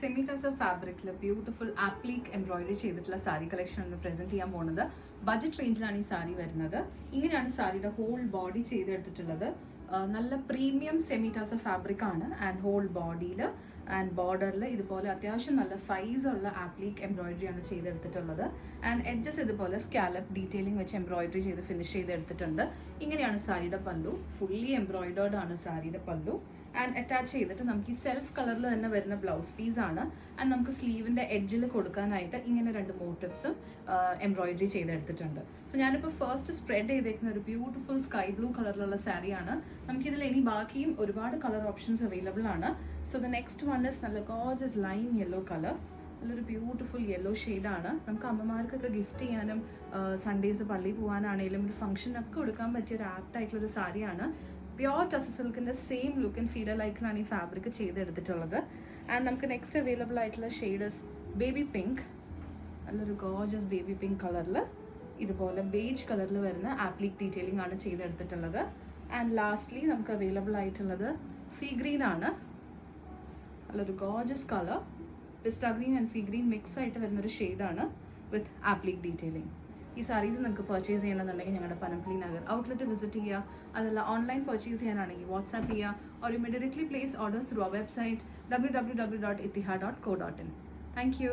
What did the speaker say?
Semi tussar ഫാബ്രിക്കിൽ beautiful ആപ്ലീക്ക് embroidery ചെയ്തിട്ടുള്ള sari collection ആണ് പ്രസന്റ് ചെയ്യാൻ പോകുന്നത്. ബഡ്ജറ്റ് റേഞ്ചിലാണ് ഈ സാരി വരുന്നത്. ഇങ്ങനെയാണ് സാരിയുടെ ഹോൾ ബോഡി ചെയ്തെടുത്തിട്ടുള്ളത്. നല്ല പ്രീമിയം സെമി ടസർ ഫാബ്രിക് ആണ്. ആൻഡ് ഹോൾ ബോഡിയിൽ ആൻഡ് ബോർഡറിൽ ഇതുപോലെ അത്യാവശ്യം നല്ല സൈസുള്ള ആപ്ലീക്ക് എംബ്രോയിഡറി ആണ് ചെയ്തെടുത്തിട്ടുള്ളത്. ആൻഡ് എഡ്ജസ് ഇതുപോലെ സ്കാലപ്പ് ഡീറ്റെയിലിംഗ് വെച്ച് എംബ്രോയിഡറി ചെയ്ത് ഫിനിഷ് ചെയ്തെടുത്തിട്ടുണ്ട്. ഇങ്ങനെയാണ് സാരിയുടെ പല്ലു. ഫുള്ളി എംബ്രോയിഡേർഡ് ആണ് സാരിയുടെ പല്ലു. ആൻഡ് അറ്റാച്ച് ചെയ്തിട്ട് നമുക്ക് ഈ സെൽഫ് കളറിൽ തന്നെ വരുന്ന ബ്ലൗസ് പീസ് ആണ്. ആൻഡ് നമുക്ക് സ്ലീവിൻ്റെ എഡ്ജിൽ കൊടുക്കാനായിട്ട് ഇങ്ങനെ രണ്ട് മോട്ടീവ്സും എംബ്രോയിഡറി ചെയ്തെടുത്തിട്ടുണ്ട്. സോ ഞാനിപ്പോൾ ഫസ്റ്റ് സ്പ്രെഡ് ചെയ്തേക്കുന്ന ഒരു ബ്യൂട്ടിഫുൾ സ്കൈ ബ്ലൂ കളറിലുള്ള സാരിയാണ്. നമുക്കിതിൽ ഇനി ബാക്കിയും ഒരുപാട് കളർ ഓപ്ഷൻസ് അവൈലബിൾ ആണ്. So the next one is നല്ല ഗോർജസ് ലൈം യെല്ലോ കളർ. നല്ലൊരു ബ്യൂട്ടിഫുൾ യെല്ലോ ഷെയ്ഡാണ്. നമുക്ക് അമ്മമാർക്കൊക്കെ ഗിഫ്റ്റ് ചെയ്യാനും സൺഡേസ് പള്ളിയിൽ പോകാനാണെങ്കിലും ഒരു ഫംഗ്ഷനൊക്കെ കൊടുക്കാൻ പറ്റിയ ഒരു ആപ്റ്റ് ആയിട്ടുള്ളൊരു സാരിയാണ്. പ്യോർ ടസർ സിൽക്കിൻ്റെ സെയിം ലുക്ക് ആൻഡ് ഫീൽ ലൈക്കിലാണ് ഈ ഫാബ്രിക് ചെയ്തെടുത്തിട്ടുള്ളത്. ആൻഡ് നമുക്ക് നെക്സ്റ്റ് അവൈലബിൾ ആയിട്ടുള്ള ഷെയ്ഡ്സ് ബേബി പിങ്ക്. നല്ലൊരു ഗോർജസ് ബേബി പിങ്ക് കളറിൽ ഇതുപോലെ ബേജ് കളറിൽ വരുന്ന ആപ്ലിക് ഡീറ്റെയിലിംഗ് ആണ് ചെയ്തെടുത്തിട്ടുള്ളത്. ആൻഡ് ലാസ്റ്റ്ലി നമുക്ക് അവൈലബിൾ ആയിട്ടുള്ളത് സീ ഗ്രീൻ ആണ്. നല്ലൊരു gorgeous colour, pista green and sea green mix ആയിട്ട് വരുന്നൊരു ഷെയ്ഡാണ് വിത്ത് ആപ്ലിക് ഡീറ്റെയിലിംഗ്. ഈ സാരീസ് നിങ്ങൾക്ക് പർച്ചേസ് ചെയ്യണമെന്നുണ്ടെങ്കിൽ ഞങ്ങളുടെ പനമ്പള്ളി നഗർ ഔട്ട്ലെറ്റ് വിസിറ്റ് ചെയ്യുക. അതല്ല ഓൺലൈൻ പർച്ചേസ് ചെയ്യാനാണെങ്കിൽ വാട്സാപ്പ് ചെയ്യുക. Or you may directly place orders through our website www.itihad.co.in. Thank you.